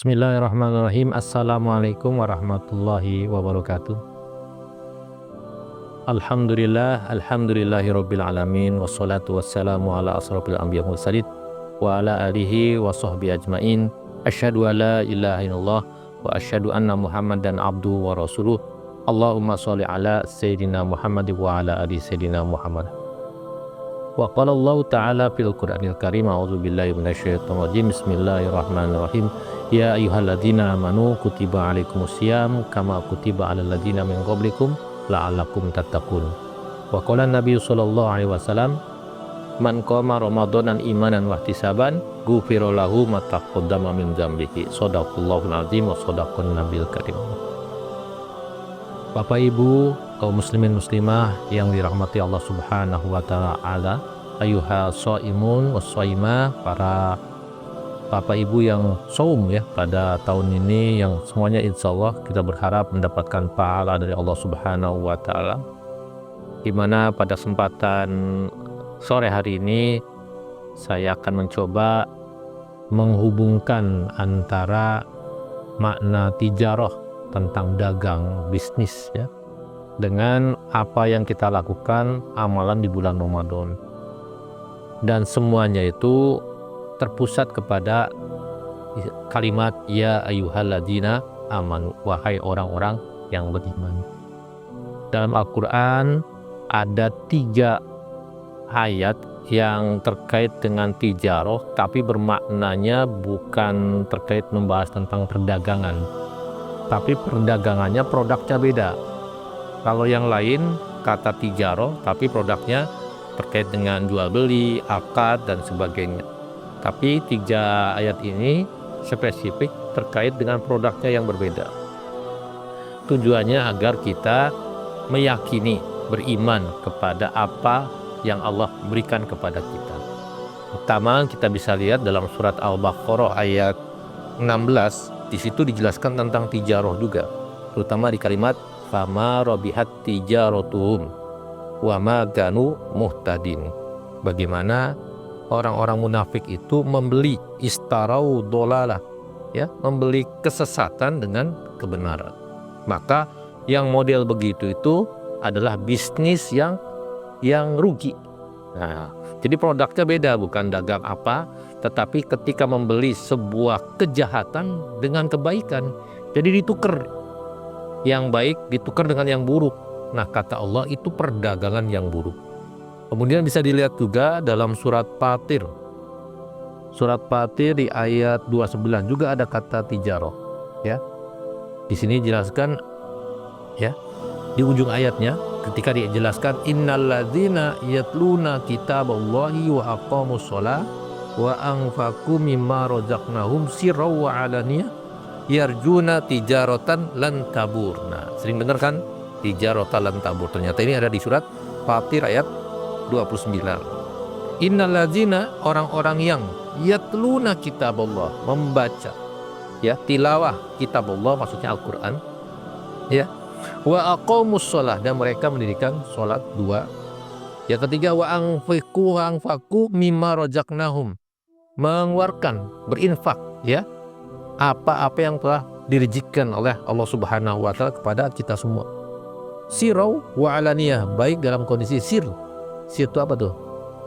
Bismillahirrahmanirrahim. Assalamualaikum warahmatullahi wabarakatuh. Alhamdulillahirabbil alamin wassalatu wassalamu ala asrofil anbiya wal mursalin wa ala alihi wa sahbihi ajmain. Asyhadu an la ilaha illallah wa asyhadu anna Muhammadan abduhu wa rasuluh. Allahumma sholli ala sayyidina Muhammad wa ala ali sayyidina Muhammad. Wa qala Allah ta'ala fil Qur'anil Karim, a'udzu billahi minasyaitonir rajim. Bismillahirrahmanirrahim. Ya ayyuhalladzina amanu kutiba alaikumusiyam kama kutiba alal ladzina min qablikum la'allakum tattaqun. Wa qala Nabi sallallahu alaihi wasallam, man qama ramadanan imanan wa ihtisaban ghufira lahu ma taqaddama min dzambihi. Shadaqallahul azim wa shadaqan nabiyil karim. Bapak Ibu kaum muslimin muslimah yang dirahmati Allah Subhanahu wa taala, ayyuha shaimun wassaimah, para Bapak Ibu yang saum ya pada tahun ini, yang semuanya insyaallah kita berharap mendapatkan pahala dari Allah Subhanahu wa taala. Di mana pada kesempatan sore hari ini saya akan mencoba menghubungkan antara makna tijarah tentang dagang bisnis ya dengan apa yang kita lakukan amalan di bulan Ramadan, dan semuanya itu terpusat kepada kalimat ya ayyuhalladzina amanu, wahai orang-orang yang beriman. Dalam Al-Quran ada 3 ayat yang terkait dengan tijarah, tapi bermaknanya bukan terkait membahas tentang perdagangan, tapi perdagangannya produknya beda. Kalau yang lain kata tijarah tapi produknya terkait dengan jual beli, akad dan sebagainya. Tapi 3 ayat ini spesifik terkait dengan produknya yang berbeda. Tujuannya agar kita meyakini, beriman kepada apa yang Allah berikan kepada kita. Pertama, kita bisa lihat dalam surat Al-Baqarah ayat 16. Di situ dijelaskan tentang tijarah juga, terutama di kalimat fama rabihat tijaratuhum wa ma kanu muhtadin. Bagaimana orang-orang munafik itu membeli istarau dolalah ya, membeli kesesatan dengan kebenaran. Maka yang model begitu itu adalah bisnis yang rugi. Nah, jadi produknya beda, bukan dagang apa, tetapi ketika membeli sebuah kejahatan dengan kebaikan, jadi ditukar yang baik ditukar dengan yang buruk. Nah, kata Allah itu perdagangan yang buruk. Kemudian bisa dilihat juga dalam surat Fatir. Surat Fatir di ayat 29 juga ada kata tijarah ya. Di sini dijelaskan ya, di ujung ayatnya ketika dijelaskan innalladzina yatluna kitaballahi wa aqamus shalah wa anfaqu mimma razaqnahum sirran wa alaniyah yarjuna tijaratan lan tabur. Nah, sering dengar kan tijaratan lan tabur. Ternyata ini ada di surat Fatir ayat 29. Innalladzina, orang-orang yang yatluna kitaballah, membaca ya, tilawah kitabullah maksudnya Al-Qur'an ya, wa aqamus shalah, dan mereka mendirikan salat 2. Yang ketiga wa anfaqu mimma razaqnahum, mengeluarkan, berinfak ya, apa-apa yang telah direzekikan oleh Allah Subhanahu wa taala kepada kita semua. Sirau wa alaniyah, baik dalam kondisi sir itu apa tuh?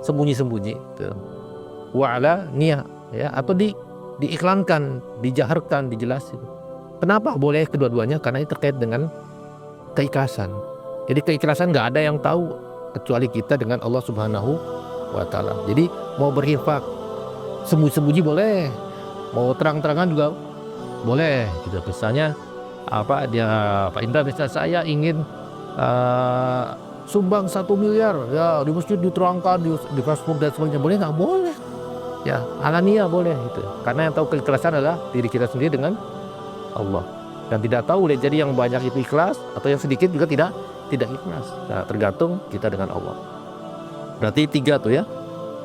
Sembunyi-sembunyi tuh. Wa alaniyah ya, atau diiklankan, dijaharkan, dijelasin. Kenapa boleh kedua-duanya? Karena ini terkait dengan keikhlasan. Jadi keikhlasan nggak ada yang tahu kecuali kita dengan Allah Subhanahu wa taala. Jadi mau berinfak sembunyi-sembunyi boleh, mau terang-terangan juga boleh gitu. Misalnya Pak Indra, misalnya saya ingin sumbang 1 miliar ya, di masjid diterangkan di Facebook dan sebagainya, boleh nggak? Boleh ya, alania boleh gitu. Karena yang tahu keikhlasan adalah diri kita sendiri dengan Allah, dan tidak tahu boleh jadi yang banyak itu ikhlas atau yang sedikit juga tidak ikhlas. Nah, tergantung kita dengan Allah. Berarti 3 tuh ya,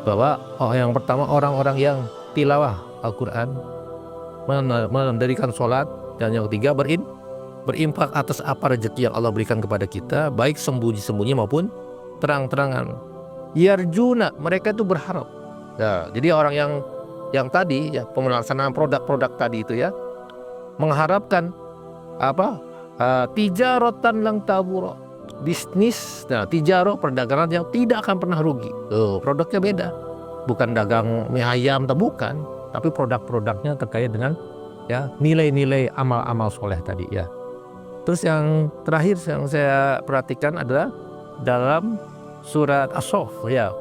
bahwa yang pertama orang-orang yang tilawah Al-Quran, mendirikan sholat, dan yang ketiga berinfak atas apa rezeki yang Allah berikan kepada kita, baik sembunyi-sembunyi maupun terang-terangan. Yarjuna, mereka itu berharap. Nah, jadi orang yang tadi ya, pemelaksanaan produk-produk tadi itu ya, mengharapkan apa? Tijaratan lang tabura. Bisnis, nah, tijaro perdagangan yang tidak akan pernah rugi. Produknya beda. Bukan dagang mie ayam, bukan, tapi produk-produknya terkait dengan ya nilai-nilai amal-amal soleh tadi ya. Terus yang terakhir yang saya perhatikan adalah dalam surat As-Saff ya.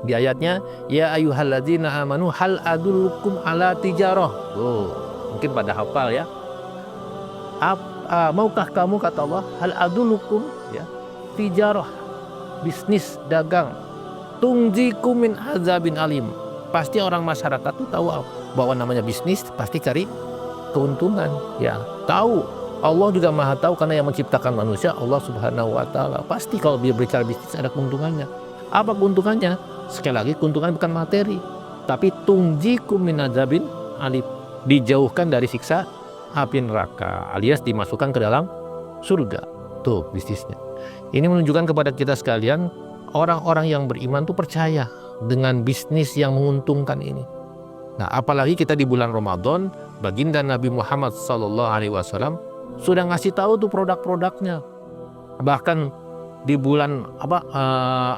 Di ayatnya ya ayyuhalladzina amanu hal adullukum ala tijarah. Mungkin pada hafal ya. Maukah kamu, kata Allah, hal adullukum ya, tijarah, bisnis dagang, tungjikum min azabin alim. Pasti orang masyarakat tuh tahu bahwa namanya bisnis pasti cari keuntungan ya. Tahu, Allah juga maha tahu karena yang menciptakan manusia Allah subhanahu wa ta'ala. Pasti kalau dia berbicara bisnis ada keuntungannya. Apa keuntungannya? Sekali lagi, keuntungan bukan materi, tapi tungjikum min azabin alim, dijauhkan dari siksa api neraka, alias dimasukkan ke dalam surga. Tuh bisnisnya. Ini menunjukkan kepada kita sekalian, orang-orang yang beriman tuh percaya dengan bisnis yang menguntungkan ini. Nah, apalagi kita di bulan Ramadan, baginda Nabi Muhammad SAW sudah ngasih tahu tuh produk-produknya. Bahkan di bulan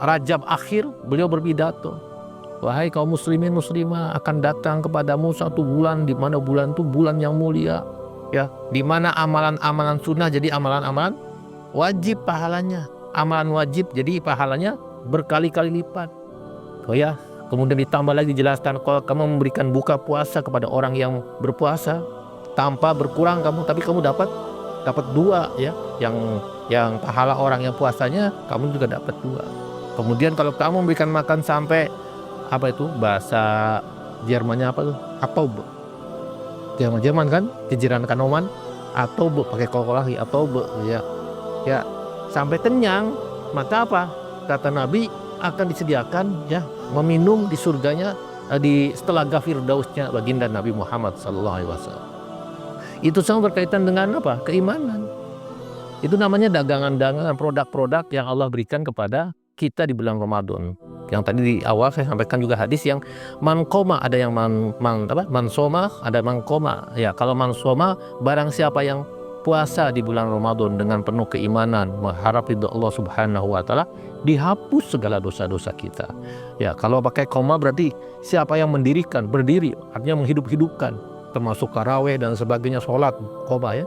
Rajab akhir beliau berpidato, wahai kaum muslimin muslimah, akan datang kepadamu satu bulan di mana bulan itu bulan yang mulia ya, di mana amalan-amalan sunnah jadi amalan-amalan wajib pahalanya, amalan wajib jadi pahalanya berkali-kali lipat. Ya, kemudian ditambah lagi dijelaskan, kalau kamu memberikan buka puasa kepada orang yang berpuasa tanpa berkurang kamu, tapi kamu dapat dua ya, yang pahala orang yang puasanya kamu juga dapat dua. Kemudian kalau kamu memberikan makan sampai apa itu bahasa Jermannya apa tuh? Atobe. Jerman kan, kejiran kanoman, atobe pakai kol lagi, atobe ya. Ya, sampai kenyang, maka apa? Kata Nabi akan disediakan ya meminum di surganya di telaga Firdausnya baginda Nabi Muhammad SAW. Itu semua berkaitan dengan apa? Keimanan. Itu namanya dagangan-dagangan, produk-produk yang Allah berikan kepada kita di bulan Ramadan. Yang tadi di awal saya sampaikan juga hadis yang mankoma, ada yang mansoma, ada mankoma. Ya, kalau mansoma, barang siapa yang puasa di bulan Ramadan dengan penuh keimanan, mengharap ridho Allah Subhanahu wa ta'ala, dihapus segala dosa-dosa kita. Ya, kalau pakai koma berarti siapa yang mendirikan, berdiri, artinya menghidup-hidupkan, termasuk tarawih dan sebagainya, sholat, koma ya.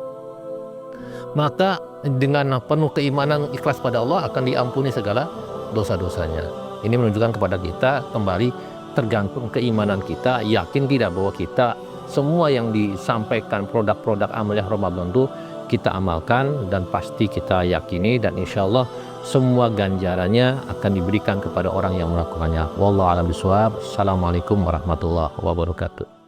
Maka dengan penuh keimanan ikhlas pada Allah akan diampuni segala dosa-dosanya. Ini menunjukkan kepada kita kembali tergantung keimanan kita, yakin tidak bahwa kita semua yang disampaikan produk-produk amaliyah Ramadan itu kita amalkan dan pasti kita yakini, dan insya Allah semua ganjarannya akan diberikan kepada orang yang melakukannya. Wallahu a'lam bishawab. Assalamualaikum warahmatullahi wabarakatuh.